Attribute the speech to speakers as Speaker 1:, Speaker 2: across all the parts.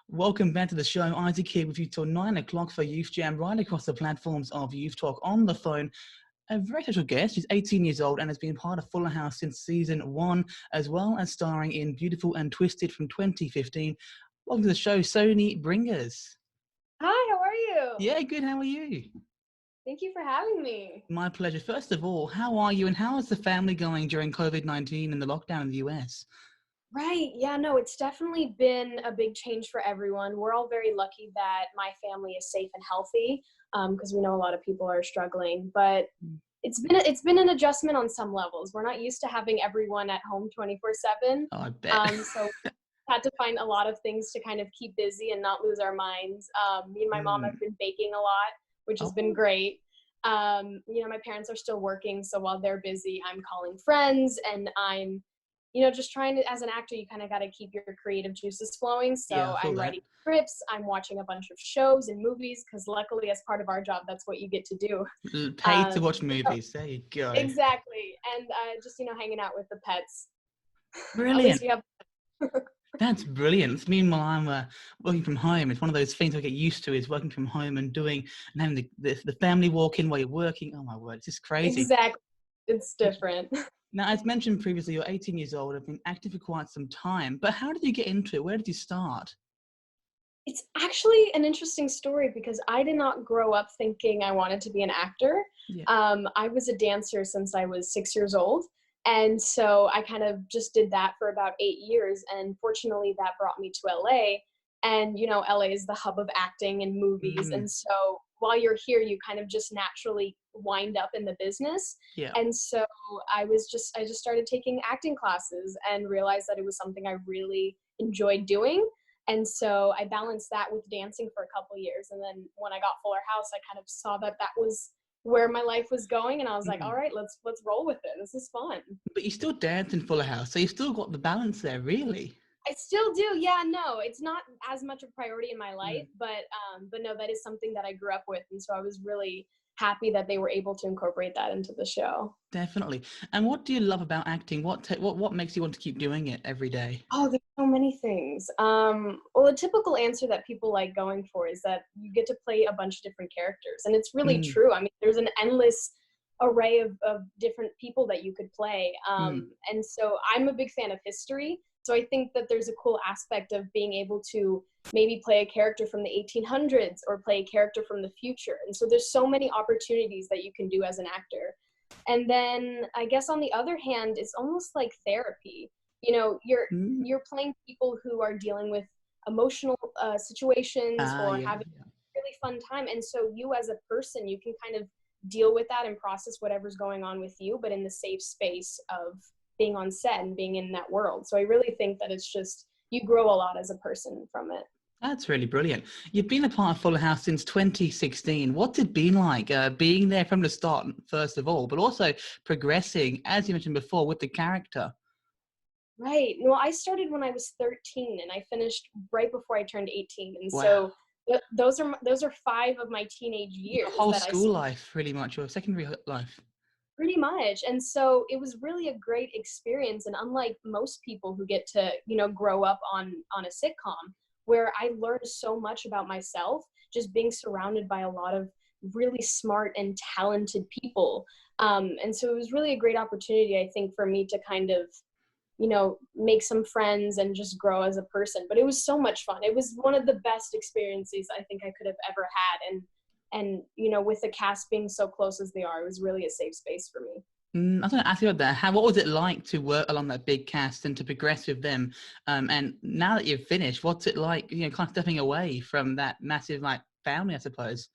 Speaker 1: Welcome back to the show. Isaac here with you till 9 o'clock for Youth Jam, right across the platforms of Youth Talk. On the phone, a very special guest. She's 18 years old and has been part of Fuller House since season 1, as well as starring in Beautiful and Twisted from 2015. Welcome to the show, Soni Bringas.
Speaker 2: Hi, how are you?
Speaker 1: Yeah, good. How are you?
Speaker 2: Thank you for having me.
Speaker 1: My pleasure. First of all, how are you and how is the family going during COVID-19 and the lockdown in the US?
Speaker 2: Right. Yeah, no, it's definitely been a big change for everyone. We're all very lucky that my family is safe and healthy, because we know a lot of people are struggling. But it's been an adjustment on some levels. We're not used to having everyone at home 24/7.
Speaker 1: Oh, I bet.
Speaker 2: So had to find a lot of things to kind of keep busy and not lose our minds. Me and my mom have been baking a lot, which has been
Speaker 1: Oh,
Speaker 2: great. My parents are still working, so while they're busy, I'm calling friends and I'm just trying to, as an actor, you kind of got to keep your creative juices flowing.
Speaker 1: yeah, I
Speaker 2: So
Speaker 1: feel
Speaker 2: I'm
Speaker 1: that.
Speaker 2: writing scripts, I'm watching a bunch of shows and movies, because luckily, as part of our job, that's what you get to do.
Speaker 1: Paid to watch
Speaker 2: So
Speaker 1: movies. There you go.
Speaker 2: exactly. And just, hanging out with the pets. At least
Speaker 1: Brilliant.
Speaker 2: you have.
Speaker 1: That's brilliant. Meanwhile, I'm working from home. It's one of those things I get used to is working from home and doing and having the family walk in while you're working. Oh my word, it's just crazy.
Speaker 2: Exactly. It's different.
Speaker 1: Now, as mentioned previously, you're 18 years old. I've been active for quite some time. But how did you get into it? Where did you start?
Speaker 2: It's actually an interesting story because I did not grow up thinking I wanted to be an actor.
Speaker 1: Yeah.
Speaker 2: I was a dancer since I was 6 years old. And so I kind of just did that for about 8 years. And fortunately, that brought me to LA. And, LA is the hub of acting and movies.
Speaker 1: Mm,
Speaker 2: And so while you're here, you kind of just naturally wind up in the business.
Speaker 1: yeah.
Speaker 2: And so I just started taking acting classes and realized that it was something I really enjoyed doing. And so I balanced that with dancing for a couple years. And then when I got Fuller House, I kind of saw that that was where my life was going. And I was like, all
Speaker 1: Mm.
Speaker 2: right, let's roll with it. This is fun.
Speaker 1: But you still dance in Fuller House, so you still got the balance there, really.
Speaker 2: I still do. Yeah, no, it's not as much a priority in my
Speaker 1: Mm.
Speaker 2: life, but no, that is something that I grew up with. And so I was really happy that they were able to incorporate that into the show.
Speaker 1: Definitely. And what do you love about acting? What makes you want to keep doing it every day?
Speaker 2: Oh, there's so many things. Well, the typical answer that people like going for is that you get to play a bunch of different characters. And it's really
Speaker 1: Mm,
Speaker 2: true. I mean, there's an endless array of different people that you could play.
Speaker 1: mm.
Speaker 2: And so I'm a big fan of history. So I think that there's a cool aspect of being able to maybe play a character from the 1800s or play a character from the future. And so there's so many opportunities that you can do as an actor. And then I guess on the other hand, it's almost like therapy.
Speaker 1: Mm.
Speaker 2: You're playing people who are dealing with emotional situations
Speaker 1: Ah,
Speaker 2: or
Speaker 1: yeah,
Speaker 2: having
Speaker 1: yeah.
Speaker 2: a really fun time, and so you as a person, you can kind of deal with that and process whatever's going on with you, but in the safe space of being on set and being in that world. So I really think that it's just you grow a lot as a person from it.
Speaker 1: That's really brilliant. You've been a part of Fuller House since 2016. What's it been like being there from the start, first of all, but also progressing, as you mentioned before, with the character?
Speaker 2: Right. Well, I started when I was 13 and I finished right before I turned 18. And
Speaker 1: Wow.
Speaker 2: so those are 5 of my teenage
Speaker 1: Your
Speaker 2: years
Speaker 1: whole
Speaker 2: that I
Speaker 1: school life, pretty much, your secondary life.
Speaker 2: pretty much. And so it was really a great experience. And unlike most people who get to, grow up on a sitcom, where I learned so much about myself, just being surrounded by a lot of really smart and talented people. And so it was really a great opportunity, I think, for me to kind of make some friends and just grow as a person. But it was so much fun. It was one of the best experiences I think I could have ever had. And with the cast being so close as they are, it was really a safe space for me.
Speaker 1: I was going to ask you about that. What was it like to work along that big cast and to progress with them? And now that you've finished, what's it like, kind of stepping away from that massive, like, family, I suppose?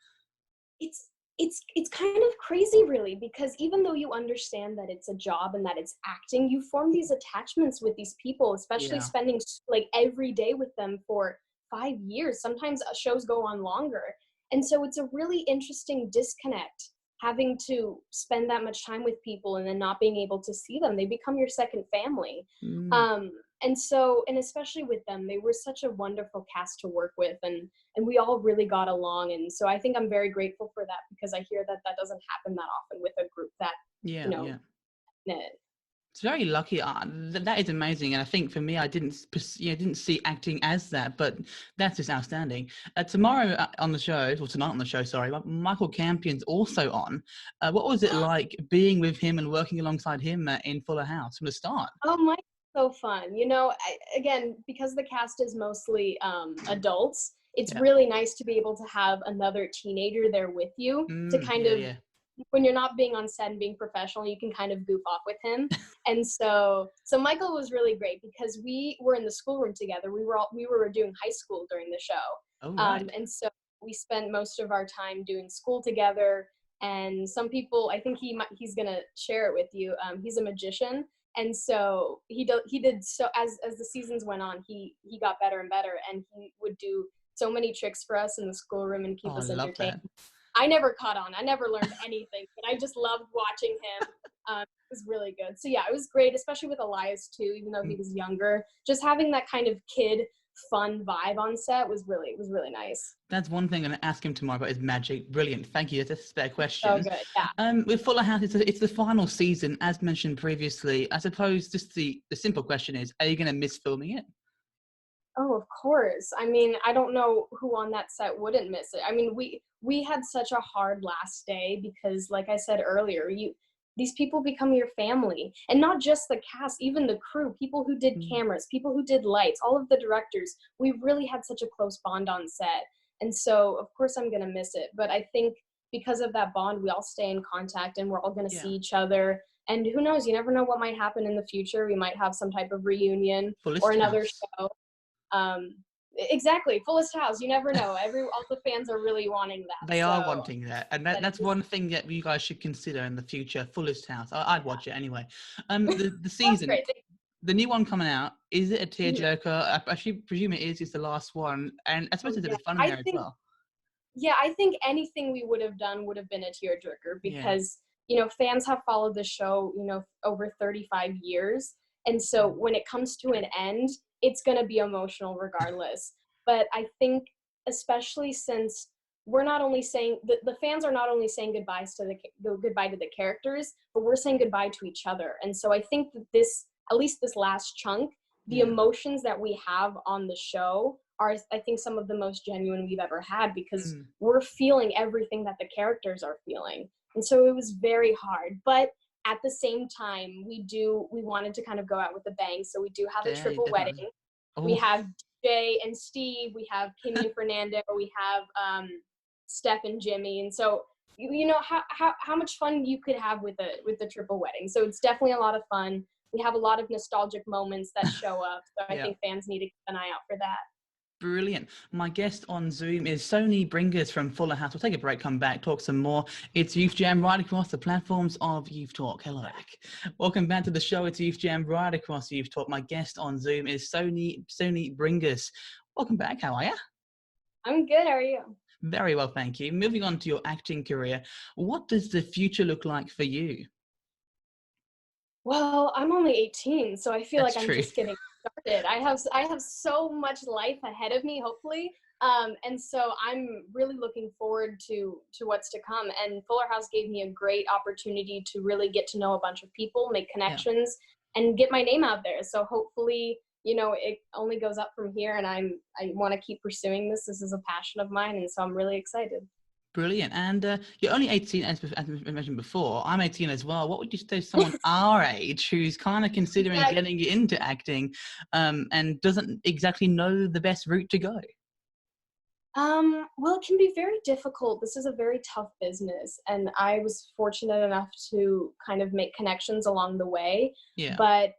Speaker 2: It's kind of crazy, really, because even though you understand that it's a job and that it's acting, you form these attachments with these people, especially
Speaker 1: Yeah.
Speaker 2: spending like every day with them for 5 years. Sometimes shows go on longer. And so it's a really interesting disconnect, having to spend that much time with people and then not being able to see them. They become your second family.
Speaker 1: Mm.
Speaker 2: And especially with them, they were such a wonderful cast to work with, and we all really got along. And so I think I'm very grateful for that, because I hear that that doesn't happen that often with a group that, you
Speaker 1: Yeah,
Speaker 2: know,
Speaker 1: yeah.
Speaker 2: knit.
Speaker 1: It's very lucky. That is amazing, and I think for me, I didn't see acting as that, but that's just outstanding. Tomorrow on the show, or tonight on the show, sorry, Michael Campion's also on. What was it like being with him and working alongside him in Fuller House from the start?
Speaker 2: Oh my, so fun. You know, again, because the cast is mostly adults, it's
Speaker 1: Yeah.
Speaker 2: really nice to be able to have another teenager there with you to kind
Speaker 1: Yeah,
Speaker 2: of,
Speaker 1: yeah.
Speaker 2: when you're not being on set and being professional, you can kind of goof off with him. And so Michael was really great because we were in the schoolroom together. We were doing high school during the
Speaker 1: Oh,
Speaker 2: show.
Speaker 1: right.
Speaker 2: And so we spent most of our time doing school together. And some people, I think he's gonna share it with you. He's a magician, and so he did so as the seasons went on, he got better and better, and he would do so many tricks for us in the schoolroom and
Speaker 1: Oh,
Speaker 2: keep
Speaker 1: I
Speaker 2: us
Speaker 1: love
Speaker 2: entertained.
Speaker 1: that.
Speaker 2: I never caught on. I never learned anything, but I just loved watching him. It was really good. So yeah, it was great, especially with Elias too, even though he
Speaker 1: Mm,
Speaker 2: was younger. Just having that kind of kid fun vibe on set was really nice.
Speaker 1: That's one thing I'm going to ask him tomorrow about his magic. Brilliant. Thank you. That's a spare
Speaker 2: So
Speaker 1: question.
Speaker 2: good. Yeah.
Speaker 1: With Fuller House, it's the final season, as mentioned previously. I suppose just the simple question is, are you going to miss filming it?
Speaker 2: Oh, of course. I mean, I don't know who on that set wouldn't miss it. I mean, we had such a hard last day because, like I said earlier, you these people become your family, and not just the cast, even the crew, people who did
Speaker 1: Mm,
Speaker 2: cameras, people who did lights, all of the directors. We really had such a close bond on set, and so of course I'm gonna miss it. But I think because of that bond, we all stay in contact, and we're all gonna see
Speaker 1: yeah.
Speaker 2: each other. And who knows? You never know what might happen in the future. We might have some type of reunion or
Speaker 1: Fullest
Speaker 2: another
Speaker 1: House.
Speaker 2: show. um exactly, fullest house, you never know, all the fans are really wanting that,
Speaker 1: They are
Speaker 2: so
Speaker 1: wanting that, and
Speaker 2: that
Speaker 1: that's
Speaker 2: is,
Speaker 1: one thing that you guys should consider in the future. Fullest House. I'd
Speaker 2: yeah.
Speaker 1: watch it anyway. The
Speaker 2: That's
Speaker 1: season,
Speaker 2: great.
Speaker 1: the new one coming out, is it a
Speaker 2: Mhm.
Speaker 1: tearjerker? I actually presume it is. It's the last one, and I suppose
Speaker 2: Oh
Speaker 1: there's a
Speaker 2: yeah,
Speaker 1: bit of fun in
Speaker 2: I
Speaker 1: there as
Speaker 2: think,
Speaker 1: well.
Speaker 2: yeah, I think anything we would have done would have been a tearjerker
Speaker 1: Yeah.
Speaker 2: because, fans have followed the show, over 35 years. And so
Speaker 1: Mm,
Speaker 2: when it comes to
Speaker 1: true.
Speaker 2: an end, it's going to be emotional regardless. But I think, especially since we're not only saying the fans are not only saying goodbyes to goodbye to the characters, but we're saying goodbye to each other. And so I think that at least this last chunk, the
Speaker 1: Yeah.
Speaker 2: emotions that we have on the show are, I think, some of the most genuine we've ever had because
Speaker 1: Mm,
Speaker 2: we're feeling everything that the characters are feeling. And so it was very hard. But at the same time, we wanted to kind of go out with a bang. So we do have a
Speaker 1: yeah,
Speaker 2: triple
Speaker 1: definitely.
Speaker 2: wedding. We
Speaker 1: Oh,
Speaker 2: have Jay and Steve, we have Kimmy and Fernando, we have Steph and Jimmy. And so you know how much fun you could have with the triple wedding. So it's definitely a lot of fun. We have a lot of nostalgic moments that show up. So I
Speaker 1: yeah.
Speaker 2: think fans need to keep an eye out for that.
Speaker 1: Brilliant. My guest on Zoom is Soni Bringas from Fuller House. We'll take a break, come back, talk some more. It's Youth Jam right across the platforms of Youth Talk. Hello back. Welcome back to the show. It's Youth Jam right across Youth Talk. My guest on Zoom is Soni Bringas. Welcome back. How are you?
Speaker 2: I'm good. How are you?
Speaker 1: Very well, thank you. Moving on to your acting career, what does the future look like for you?
Speaker 2: Well, I'm only 18, so I feel
Speaker 1: That's
Speaker 2: like I'm
Speaker 1: true.
Speaker 2: just getting started. I have so much life ahead of me, hopefully. And so I'm really looking forward to what's to come. And Fuller House gave me a great opportunity to really get to know a bunch of people, make
Speaker 1: Yeah.
Speaker 2: connections, and get my name out there. So hopefully, it only goes up from here. And I want to keep pursuing this. This is a passion of mine, and so I'm really excited.
Speaker 1: Brilliant. And you're only 18, as I mentioned before. I'm 18 as well. What would you say to someone our age who's kind of considering
Speaker 2: Yeah.
Speaker 1: getting into acting and doesn't exactly know the best route to go?
Speaker 2: Well, it can be very difficult. This is a very tough business, and I was fortunate enough to kind of make connections along the way.
Speaker 1: Yeah.
Speaker 2: But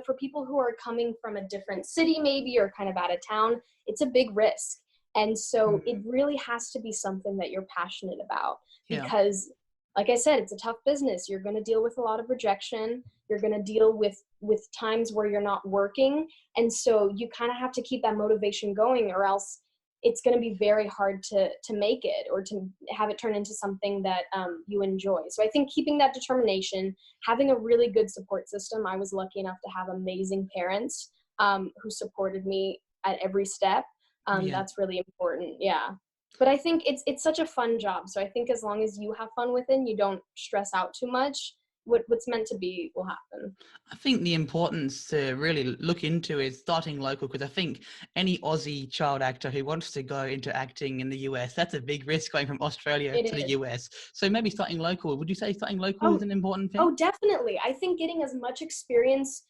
Speaker 2: for people who are coming from a different city, maybe, or kind of out of town, it's a big risk. And so it
Speaker 1: Mm,
Speaker 2: really has to be something that you're passionate about
Speaker 1: yeah.
Speaker 2: because, like I said, it's a tough business. You're going to deal with a lot of rejection. You're going to deal with times where you're not working, and so you kind of have to keep that motivation going, or else it's going to be very hard to make it or to have it turn into something that you enjoy. So I think keeping that determination, having a really good support system. I was lucky enough to have amazing parents who supported me at every step.
Speaker 1: Yeah.
Speaker 2: That's really important. Yeah. But I think it's such a fun job. So I think as long as you have fun with it, and you don't stress out too much, what's meant to be will happen.
Speaker 1: I think the importance to really look into is starting local, because I think any Aussie child actor who wants to go into acting in the US, that's a big risk going from Australia
Speaker 2: It
Speaker 1: to the
Speaker 2: is.
Speaker 1: US. So maybe starting local. Would you say starting local is
Speaker 2: Oh,
Speaker 1: an important thing?
Speaker 2: oh, definitely. I think getting as much experience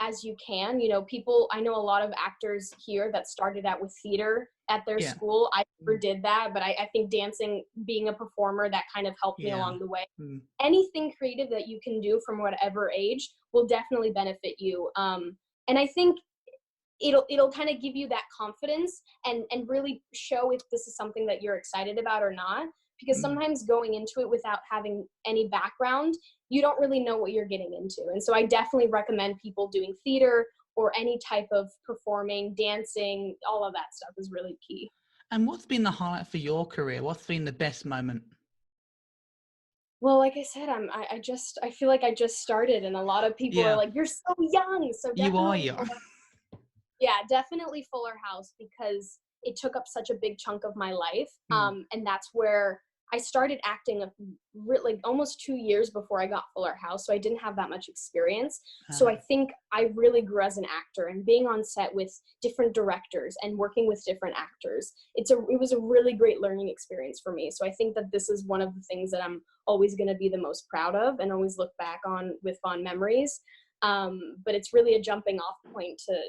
Speaker 2: as you can. You know, people, I know a lot of actors here that started out with theater at their
Speaker 1: Yeah.
Speaker 2: school. I never
Speaker 1: Mm.
Speaker 2: did that, but I think dancing, being a performer, that kind of helped me
Speaker 1: Yeah.
Speaker 2: along the way.
Speaker 1: Mm.
Speaker 2: Anything creative that you can do from whatever age will definitely benefit you. And I think it'll kind of give you that confidence and really show if this is something that you're excited about or not, because
Speaker 1: Mm.
Speaker 2: sometimes going into it without having any background, you don't really know what you're getting into. And so I definitely recommend people doing theater or any type of performing, dancing, all of that stuff is really key.
Speaker 1: And what's been the highlight for your career? What's been the best moment?
Speaker 2: Well, like I said, I feel like I just started, and a lot of people are
Speaker 1: Yeah,
Speaker 2: like, "You're so young." So
Speaker 1: you are
Speaker 2: definitely
Speaker 1: young.
Speaker 2: Yeah, definitely Fuller House, because it took up such a big chunk of my life.
Speaker 1: Mm.
Speaker 2: And that's where I started acting like almost 2 years before I got Fuller House. So I didn't have that much experience. So I think I really grew as an actor, and being on set with different directors and working with different actors. It was a really great learning experience for me. So I think that this is one of the things that I'm always going to be the most proud of and always look back on with fond memories. But it's really a jumping off point to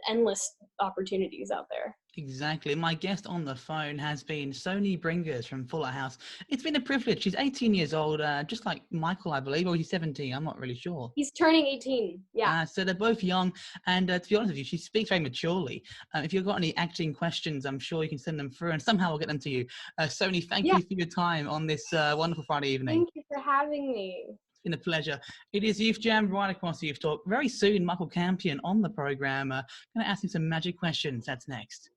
Speaker 2: endless opportunities out there.
Speaker 1: Exactly. My guest on the phone has been Soni Bringas from Fuller House. It's been a privilege. She's 18 years old, just like Michael, I believe, or he's 17. I'm not really sure.
Speaker 2: He's turning 18. Yeah.
Speaker 1: So they're both young, and to be honest with you, she speaks very maturely. If you've got any acting questions, I'm sure you can send them through, and somehow we'll get them to you. Soni, thank
Speaker 2: Yeah.
Speaker 1: you for your time on this wonderful Friday evening.
Speaker 2: Thank you for having me.
Speaker 1: It's been a pleasure. It is Youth Jam right across Youth Talk. Very soon, Michael Campion on the program. Going to ask him some magic questions. That's next.